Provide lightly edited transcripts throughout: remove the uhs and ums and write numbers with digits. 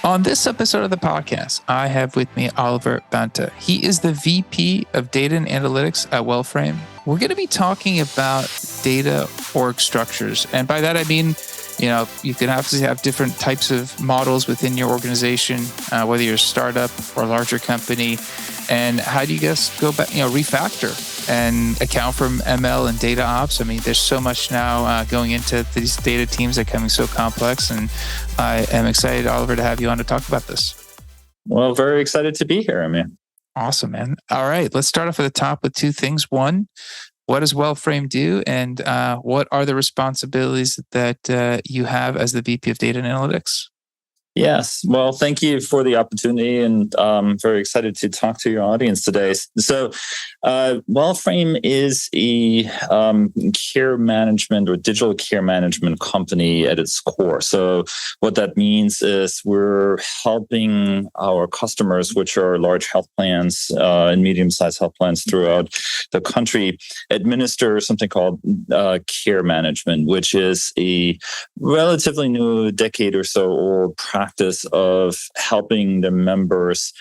On this episode of the podcast, I have with me Oliver Bandte. He is the VP of Data and Analytics at Wellframe. We're going to be talking about data org structures. And by that, I mean, you can obviously have different types of models within your organization, whether you're a startup or a larger company. And how do you guys go back, refactor and account for ML and data ops? I mean, there's so much now going into these data teams that are becoming so complex. And I am excited, Oliver, to have you on to talk about this. Well, very excited to be here, man. Awesome, man. All right, let's start off at the top with two things. One, what does Wellframe do? And what are the responsibilities that you have as the VP of Data and Analytics? Yes. Well, thank you for the opportunity, and I'm very excited to talk to your audience today. So, Wellframe is a care management or digital care management company at its core. So what that means is we're helping our customers, which are large health plans and medium-sized health plans throughout the country, administer something called care management, which is a relatively new decade or so old practice of helping the members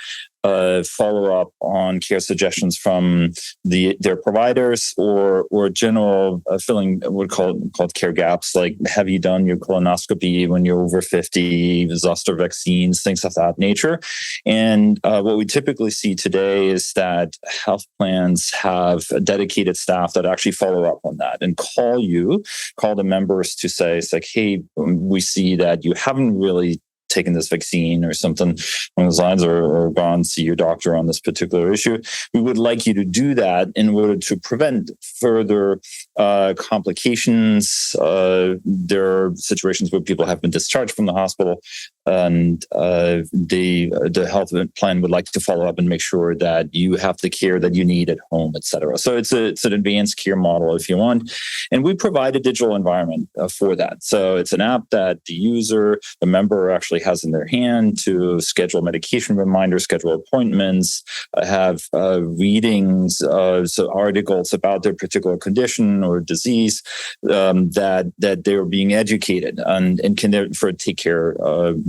follow up on care suggestions from their providers or general filling what called care gaps, like have you done your colonoscopy when you're over 50, zoster vaccines, things of that nature. And what we typically see today is that health plans have dedicated staff that actually follow up on that and call the members to say, it's like, hey, we see that you haven't really taken this vaccine or something along those lines, or gone see your doctor on this particular issue. We would like you to do that in order to prevent further complications. There are situations where people have been discharged from the hospital, and the health plan would like to follow up and make sure that you have the care that you need at home, et cetera. So it's an advanced care model, if you want. And we provide a digital environment for that. So it's an app that the member actually has in their hand to schedule medication reminders, schedule appointments, have readings, so articles about their particular condition or disease, that they're being educated and can therefore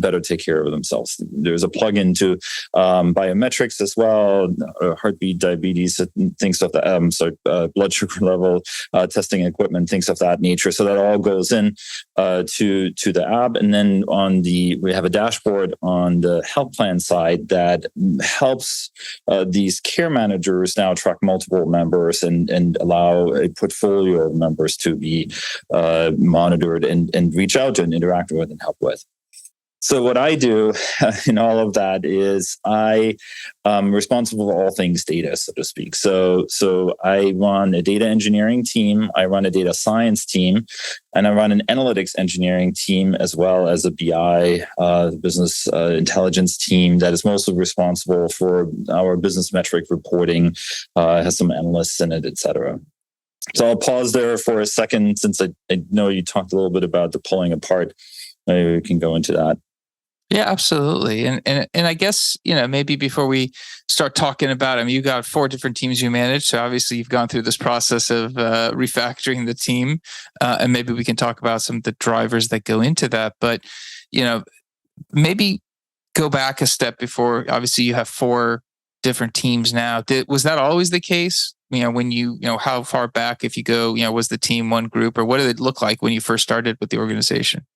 better take care of themselves. There's a plugin to biometrics as well, heartbeat, diabetes, things of that. Blood sugar level testing equipment, things of that nature. So that all goes in to the app, and then we have a dashboard on the health plan side that helps these care managers now track multiple members and allow a portfolio of members to be monitored and reach out to and interact with and help with. So what I do in all of that is I am responsible for all things data, so to speak. So I run a data engineering team, I run a data science team, and I run an analytics engineering team, as well as a BI, business intelligence team that is mostly responsible for our business metric reporting, has some analysts in it, et cetera. So I'll pause there for a second, since I know you talked a little bit about the pulling apart. Maybe we can go into that. Yeah, absolutely. And I guess, maybe before we start talking about, you got 4 different teams you manage. So obviously you've gone through this process of refactoring the team. And maybe we can talk about some of the drivers that go into that. But, maybe go back a step before. Obviously you have 4 different teams now. Was that always the case? When how far back, if you go, was the team one group, or what did it look like when you first started with the organization?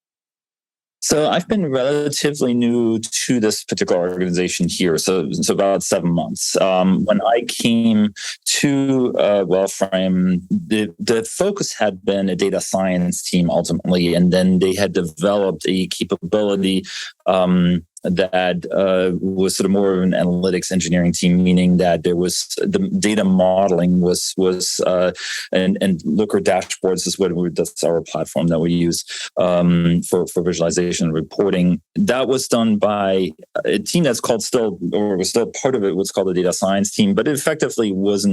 So I've been relatively new to this particular organization here, so about 7 months. When I came to Wellframe, the focus had been a data science team ultimately, and then they had developed a capability that was sort of more of an analytics engineering team, meaning that there was the data modeling was and Looker dashboards is that's our platform that we use for visualization and reporting. That was done by a team that's was still part of it, what's called the data science team, but it effectively was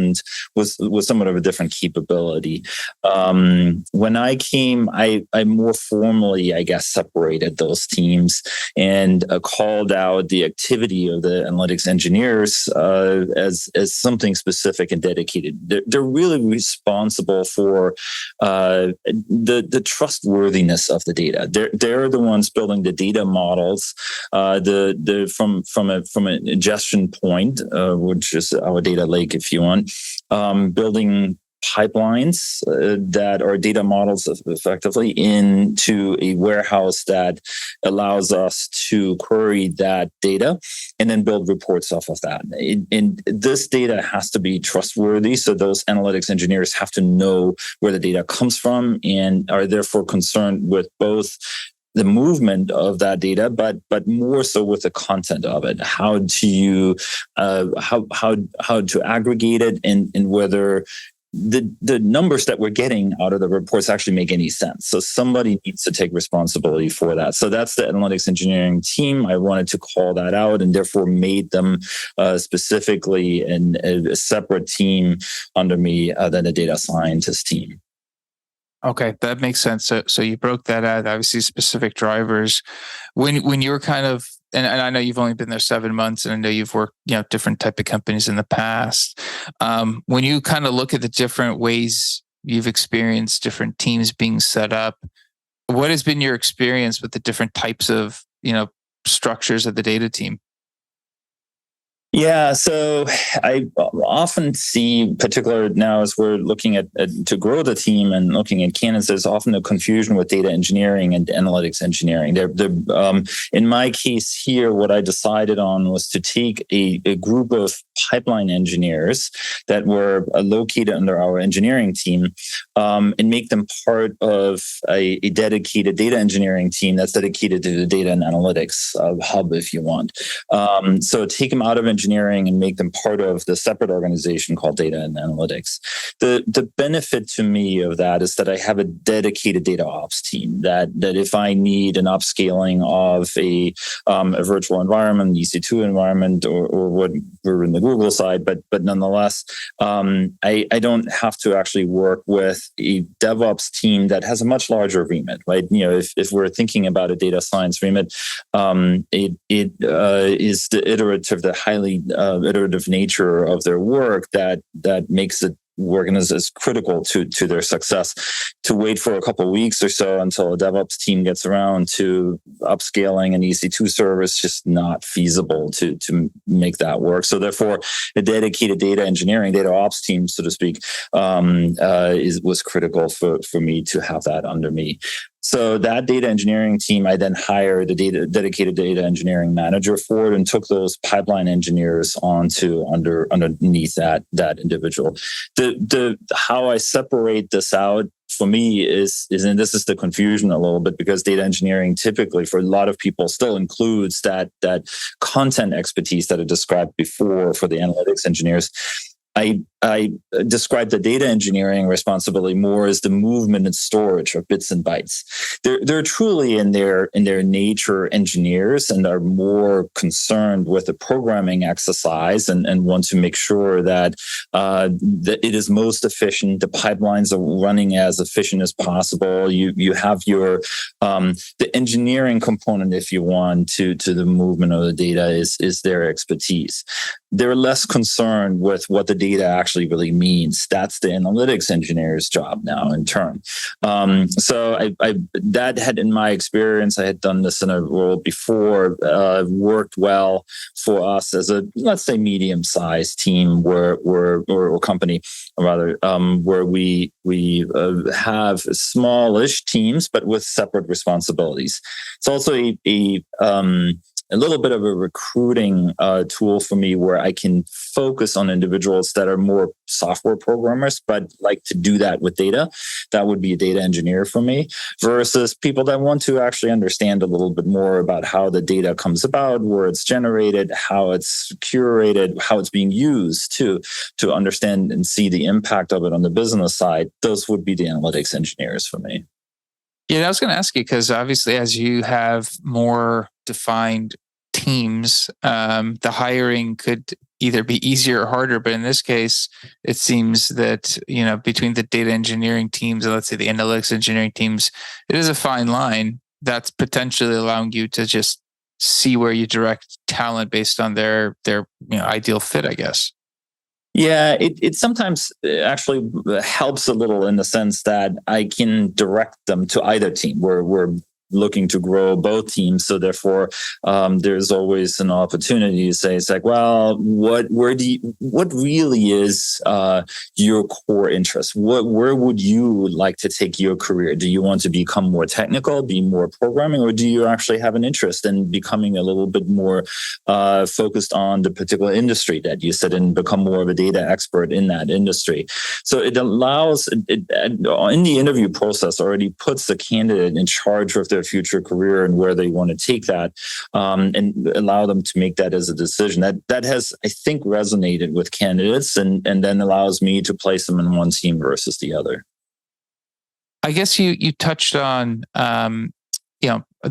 somewhat of a different capability. When I came, I more formally, I guess, separated those teams and called out the activity of the analytics engineers as something specific and dedicated. They're really responsible for the trustworthiness of the data. They're the ones building the data models, from an ingestion point, which is our data lake, if you want, building pipelines that are data models effectively into a warehouse that allows us to query that data and then build reports off of that. And this data has to be trustworthy. So those analytics engineers have to know where the data comes from and are therefore concerned with both the movement of that data, but more so with the content of it. How do you how to aggregate it, and whether the numbers that we're getting out of the reports actually make any sense. So somebody needs to take responsibility for that. So that's the analytics engineering team. I wanted to call that out and therefore made them specifically a separate team under me than the data scientist team. Okay, that makes sense. So you broke that out. Obviously, specific drivers. When you were kind of, and I know you've only been there 7 months, and I know you've worked, different type of companies in the past. When you kind of look at the different ways you've experienced different teams being set up, what has been your experience with the different types of structures of the data team? Yeah, so I often see, particularly now as we're looking at to grow the team and looking at candidates, there's often a confusion with data engineering and analytics engineering. In my case here, what I decided on was to take a group of pipeline engineers that were located under our engineering team and make them part of a dedicated data engineering team that's dedicated to the data and analytics hub, if you want. So take them out of engineering and make them part of the separate organization called data and analytics. The benefit to me of that is that I have a dedicated data ops team that if I need an upscaling of a virtual environment, EC2 environment, or what we're in the Google side, but nonetheless, I don't have to actually work with a DevOps team that has a much larger remit, right? If we're thinking about a data science remit, it is the highly iterative nature of their work that makes it working as critical to their success. To wait for a couple of weeks or so until a DevOps team gets around to upscaling an EC2 service, just not feasible to make that work. So therefore, a dedicated data engineering, data ops team, so to speak, was critical for me to have that under me. So that data engineering team, I then hired a dedicated data engineering manager for it and took those pipeline engineers underneath that individual. The how I separate this out for me is, and this is the confusion a little bit, because data engineering typically for a lot of people still includes that content expertise that I described before for the analytics engineers. I describe the data engineering responsibility more as the movement and storage of bits and bytes. They're truly in their nature engineers and are more concerned with the programming exercise and want to make sure that it is most efficient. The pipelines are running as efficient as possible. You have your the engineering component, if you want, to the movement of the data is their expertise. They're less concerned with what the data actually really means. That's the analytics engineer's job now in turn. So I that had, in my experience, I had done this in a role before, worked well for us as a, let's say, medium-sized team or company, rather, where we have smallish teams, but with separate responsibilities. It's also a little bit of a recruiting tool for me, where I can focus on individuals that are more software programmers, but like to do that with data. That would be a data engineer for me, versus people that want to actually understand a little bit more about how the data comes about, where it's generated, how it's curated, how it's being used to understand and see the impact of it on the business side. Those would be the analytics engineers for me. Yeah, I was going to ask you, because obviously as you have more defined teams, the hiring could either be easier or harder. But in this case, it seems that, between the data engineering teams and, let's say, the analytics engineering teams, it is a fine line that's potentially allowing you to just see where you direct talent based on their ideal fit, I guess. Yeah, it sometimes actually helps a little in the sense that I can direct them to either team. We're looking to grow both teams, so therefore there's always an opportunity to say, it's like, well, what really is your core interest? Where would you like to take your career? Do you want to become more technical, be more programming, or do you actually have an interest in becoming a little bit more focused on the particular industry that you sit in, become more of a data expert in that industry? So it allows in the interview process already puts the candidate in charge of their future career and where they want to take that, and allow them to make that as a decision. That has, I think, resonated with candidates, and then allows me to place them in one team versus the other. I guess you touched on the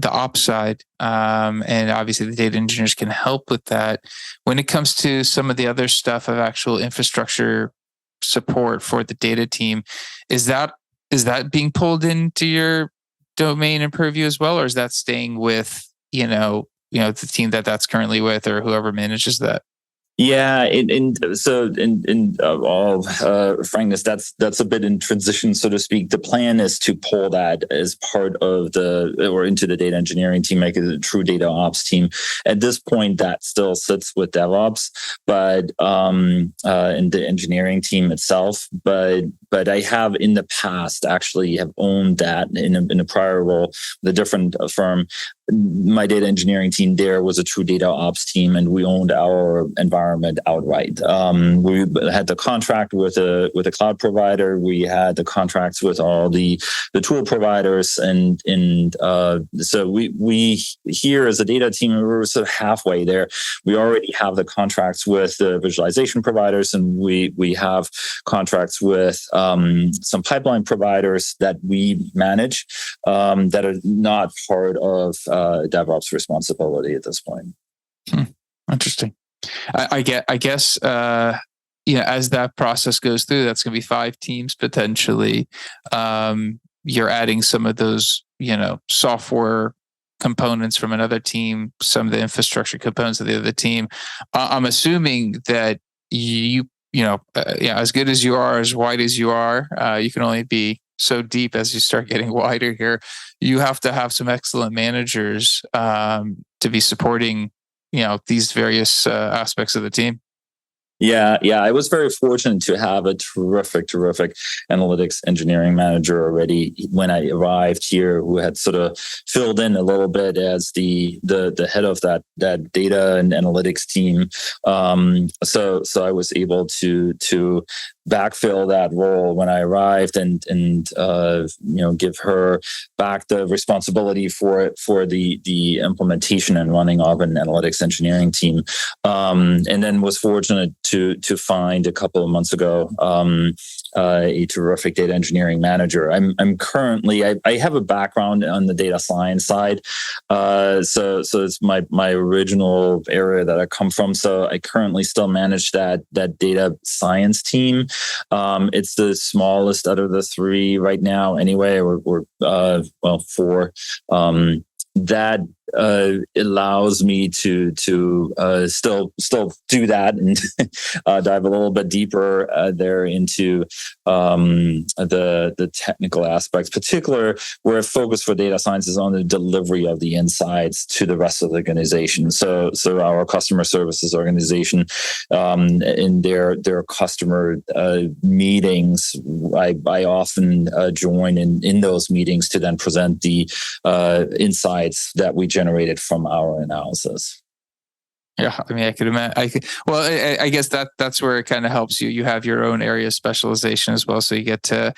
ops side, and obviously the data engineers can help with that. When it comes to some of the other stuff of actual infrastructure support for the data team, is that being pulled into your domain and purview as well, or is that staying with the team that's currently with, or whoever manages that? Yeah, in all frankness, that's a bit in transition, so to speak. The plan is to pull that as part of into the data engineering team, make it a true data ops team. At this point, that still sits with DevOps, but in the engineering team itself. But I have in the past actually have owned that in a prior role with a different firm. My data engineering team there was a true data ops team, and we owned our environment outright. We had the contract with a cloud provider. We had the contracts with all the tool providers, and so we here as a data team, we were sort of halfway there. We already have the contracts with the visualization providers, and we have contracts with some pipeline providers that we manage that are not part of DevOps responsibility at this point. Interesting. I guess as that process goes through, that's going to be 5 teams potentially. You're adding some of those software components from another team, some of the infrastructure components of the other team. I'm assuming that as good as you are, as wide as you are, you can only be so deep as you start getting wider here. You have to have some excellent managers to be supporting, these various aspects of the team. Yeah. I was very fortunate to have a terrific analytics engineering manager already when I arrived here, who had sort of filled in a little bit as the head of that data and analytics team. So I was able to backfill that role when I arrived, and give her back the responsibility for the implementation and running of an analytics engineering team, and then was fortunate to find a couple of months ago a terrific data engineering manager. I'm currently I have a background on the data science side, so it's my original area that I come from. So I currently still manage that data science team. It's the smallest out of the 3 right now. Anyway, we're 4. That allows me to still do that and dive a little bit deeper there into the technical aspects, particular where focus for data science is on the delivery of the insights to the rest of the organization. So our customer services organization, in their customer meetings, I often join in those meetings to then present the insights that we generated from our analysis. Yeah, I mean, I could imagine. I guess that's where it kind of helps you. You have your own area of specialization as well, so you get to,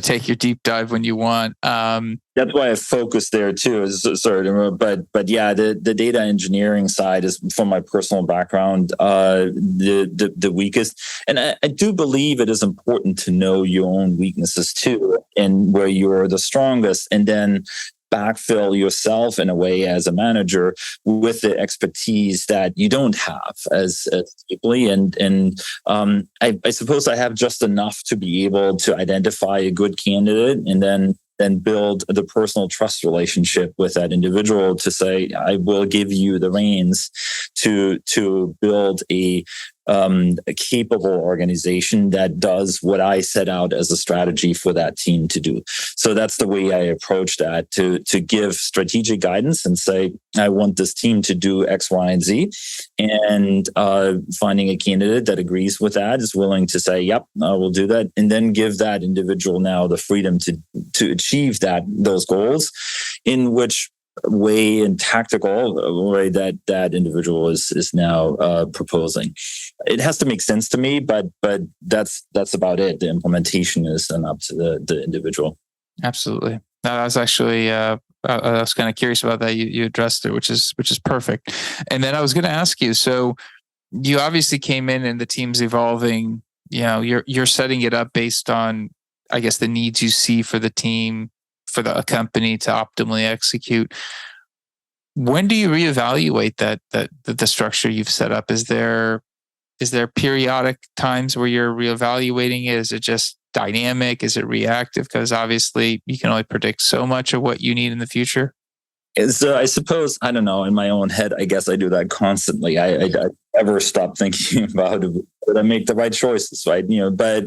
take your deep dive when you want. That's why I focus there too. But yeah, the data engineering side is, from my personal background, the weakest. And I do believe it is important to know your own weaknesses too, and where you're the strongest, and then backfill yourself in a way as a manager with the expertise that you don't have as deeply. And I suppose I have just enough to be able to identify a good candidate and then then build the personal trust relationship with that individual to say, I will give you the reins to build a capable organization that does what I set out as a strategy for that team to do. So that's the way I approach that, to give strategic guidance and say, I want this team to do X, Y, and Z. And finding a candidate that agrees with that, is willing to say, yep, I will do that. And then give that individual now the freedom to achieve those goals, in which way and tactical way that individual is now proposing. It has to make sense to me, but that's about it. The implementation is then up to the individual. Absolutely. I was actually I was kind of curious about that. You addressed it, which is perfect. And then I was going to ask you. So you obviously came in and the team's evolving. You know, you're setting it up based on, I guess, the needs you see for the team, for the company to optimally execute. When do you reevaluate the structure you've set up? Is there periodic times where you're reevaluating it? Is it just dynamic? Is it reactive? Because obviously you can only predict so much of what you need in the future. So I suppose, I don't know, in my own head, I guess I do that constantly. I never stop thinking about did I make the right choices, right? But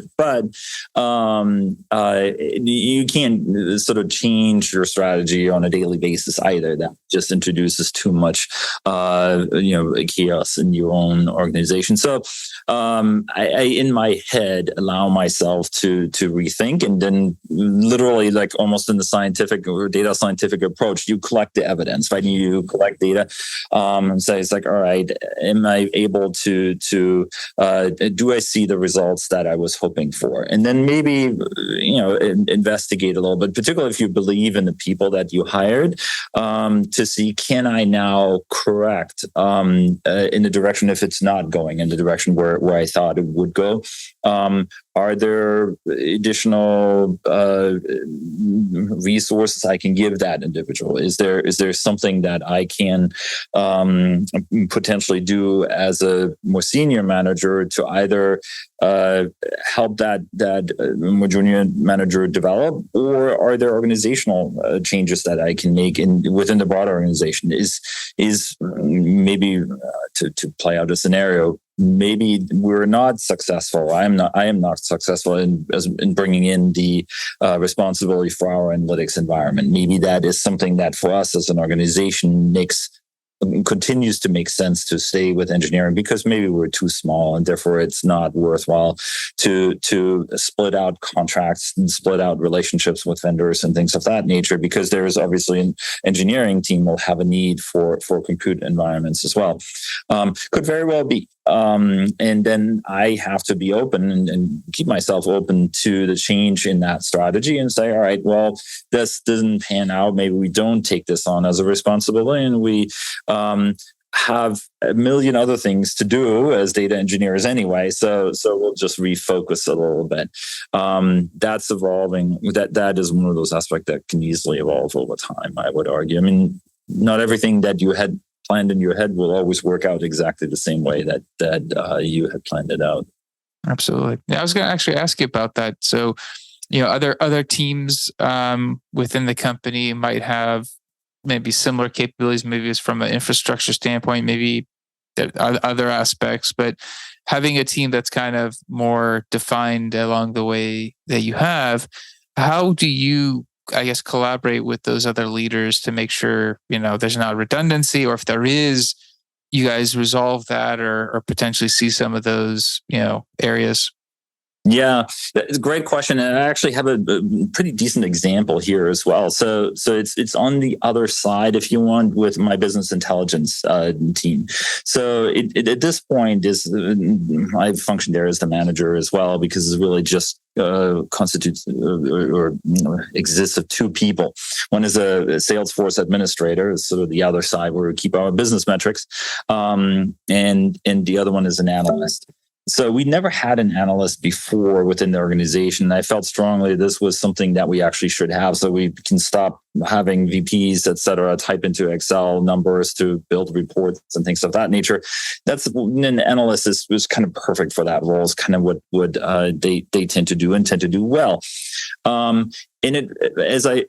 you can't sort of change your strategy on a daily basis either. That just introduces too much, chaos in your own organization. So I in my head allow myself to rethink, and then literally, like almost in the scientific or data scientific approach, you collect the evidence, right? You collect data, and say, it's like, all right, am I able to do I see the results that I was hoping for? And then maybe, investigate a little bit, particularly if you believe in the people that you hired, to see, can I now correct in the direction, if it's not going in the direction where I thought it would go? Are there additional resources I can give that individual? Is there something that I can potentially do as a more senior manager to either help that more junior manager develop, or are there organizational changes that I can make within the broader organization? Is maybe to play out a scenario, maybe we're not successful. I am not successful in bringing in the responsibility for our analytics environment. Maybe that is something that for us as an organization continues to make sense to stay with engineering, because maybe we're too small and therefore it's not worthwhile to split out contracts and split out relationships with vendors and things of that nature, because there is obviously an engineering team will have a need for compute environments as well. Could very well be. And then I have to be open and keep myself open to the change in that strategy and say, all right, well, this doesn't pan out. Maybe we don't take this on as a responsibility, and we have a million other things to do as data engineers anyway. So we'll just refocus a little bit. That's evolving. That is one of those aspects that can easily evolve over time, I would argue. I mean, not everything that you had planned in your head will always work out exactly the same way that you had planned it out. Absolutely. Yeah, I was going to actually ask you about that. So, other teams within the company might have maybe similar capabilities, maybe it's from an infrastructure standpoint, maybe other aspects, but having a team that's kind of more defined along the way that you have, how do you, I guess, collaborate with those other leaders to make sure, there's not redundancy, or if there is, you guys resolve that or potentially see some of those, areas? Yeah, it's a great question. And I actually have a pretty decent example here as well. So it's on the other side, if you want, with my business intelligence team. So it at this point I function there as the manager as well, because it's really just constitutes or exists of two people. One is a Salesforce administrator, is sort of the other side where we keep our business metrics, and the other one is an analyst. So we never had an analyst before within the organization. I felt strongly this was something that we actually should have, so we can stop having VPs, et cetera, type into Excel numbers to build reports and things of that nature. That's an analyst was kind of perfect for that role. It's kind of what they tend to do and tend to do well. and it, as I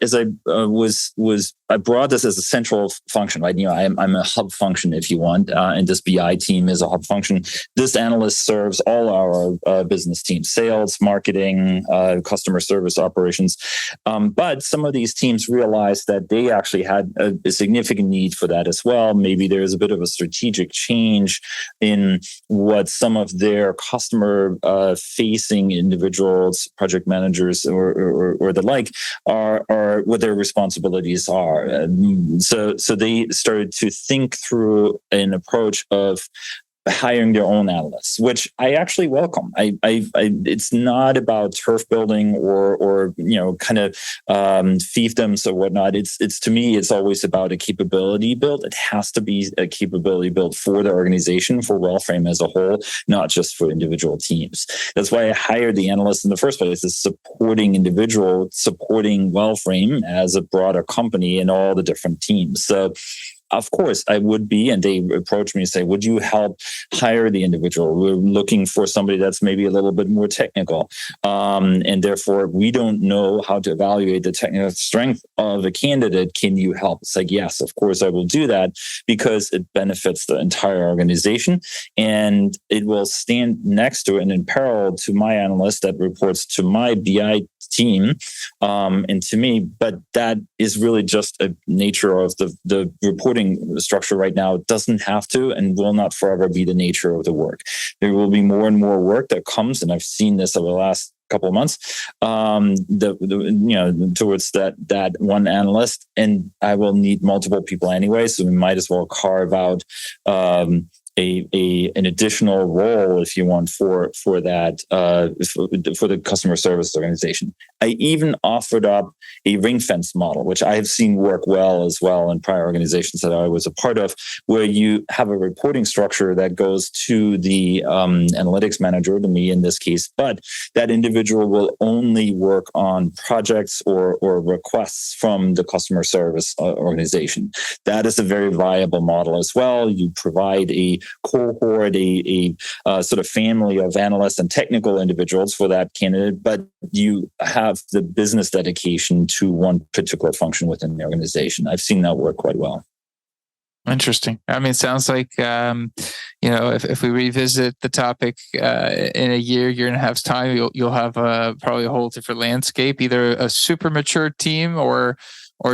I brought this as a central function, right? I'm a hub function, if you want, and this BI team is a hub function. This analyst serves all our business teams: sales, marketing, customer service, operations. But some of these teams realized that they actually had a significant need for that as well. Maybe there's a bit of a strategic change in what some of their customer facing individuals, project managers, or the like are what their responsibilities are. So they started to think through an approach of hiring their own analysts, which I actually welcome. It's not about turf building or kind of fiefdoms or whatnot. It's to me, it's always about a capability build. It has to be a capability build for the organization, for Wellframe as a whole, not just for individual teams. That's why I hired the analysts in the first place, is supporting Wellframe as a broader company and all the different teams. So of course, I would be, and they approach me and say, would you help hire the individual? We're looking for somebody that's maybe a little bit more technical. And therefore, we don't know how to evaluate the technical strength of a candidate. Can you help? It's like, yes, of course, I will do that, because it benefits the entire organization. And it will stand next to and in parallel to my analyst that reports to my BI team and to me. But that is really just a nature of the reporting structure right now. It doesn't have to and will not forever be the nature of the work. There will be more and more work that comes, and I've seen this over the last couple of months, towards that one analyst, and I will need multiple people anyway. So we might as well carve out an additional role, if you want, for that for the customer service organization. I even offered up a ring fence model, which I have seen work well as well in prior organizations that I was a part of, where you have a reporting structure that goes to the analytics manager, to me in this case, but that individual will only work on projects or requests from the customer service organization. That is a very viable model as well. You provide a cohort, a sort of family of analysts and technical individuals for that candidate, but you have the business dedication to one particular function within the organization. I've seen that work quite well. Interesting. I mean, it sounds like, if we revisit the topic in a year and a half's time, you'll have probably a whole different landscape, either a super mature team or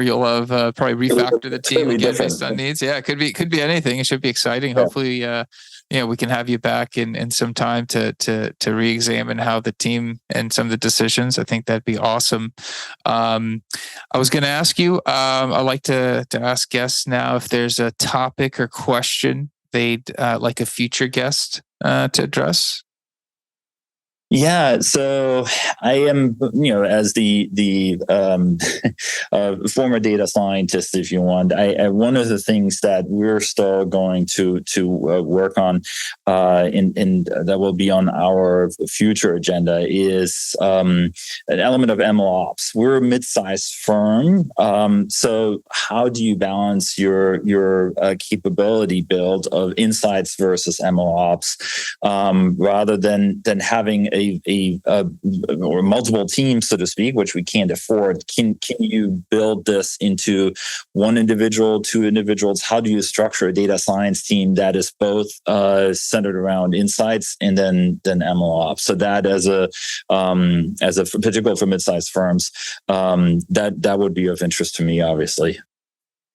you'll have probably refactor the team again based on needs. Yeah, it could be anything. It should be exciting. Yeah. Hopefully, we can have you back in some time to re-examine how the team and some of the decisions. I think that'd be awesome. I was going to ask you, I like to ask guests now if there's a topic or question they'd like a future guest to address. Yeah, so I am, as the former data scientist, if you want, I one of the things that we're still going to work on, and that will be on our future agenda, is an element of MLOps. We're a mid-sized firm, so how do you balance your capability build of insights versus MLOps, rather than having or multiple teams, so to speak, which we can't afford? Can you build this into one individual, two individuals? How do you structure a data science team that is both centered around insights and then MLOps? So that as a particular for mid-sized firms, that would be of interest to me, obviously.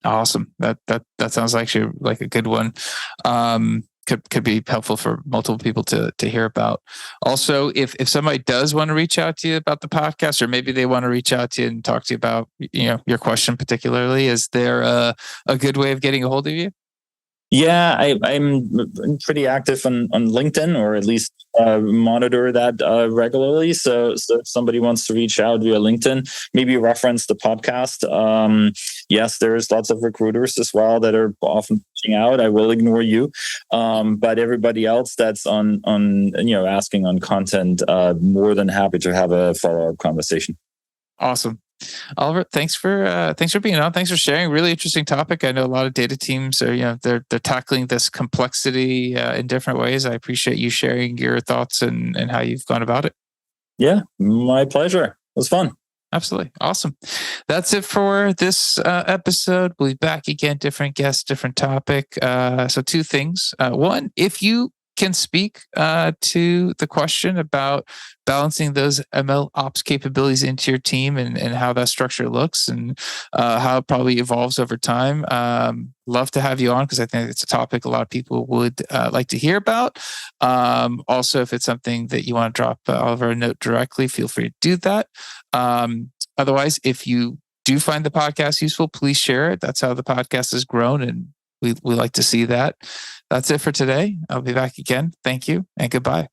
Awesome. That sounds actually like a good one. Could be helpful for multiple people to hear about. Also, if somebody does want to reach out to you about the podcast, or maybe they want to reach out to you and talk to you about your question particularly, is there a good way of getting a hold of you? Yeah, I'm pretty active on LinkedIn, or at least monitor that regularly. So if somebody wants to reach out via LinkedIn, maybe reference the podcast. Yes, there's lots of recruiters as well that are often reaching out. I will ignore you, but everybody else that's on asking on content, more than happy to have a follow-up conversation. Awesome. Oliver, thanks for being on. Thanks for sharing. Really interesting topic. I know a lot of data teams are, they're tackling this complexity in different ways. I appreciate you sharing your thoughts and how you've gone about it. Yeah, my pleasure. It was fun. Absolutely. Awesome. That's it for this episode. We'll be back again, different guests, different topic. So two things. One, if you can speak to the question about balancing those ML ops capabilities into your team and how that structure looks and how it probably evolves over time. Love to have you on because I think it's a topic a lot of people would like to hear about. Also, if it's something that you want to drop Oliver a note directly, feel free to do that. Otherwise, if you do find the podcast useful, please share it. That's how the podcast has grown, and we like to see that. That's it for today. I'll be back again. Thank you and goodbye.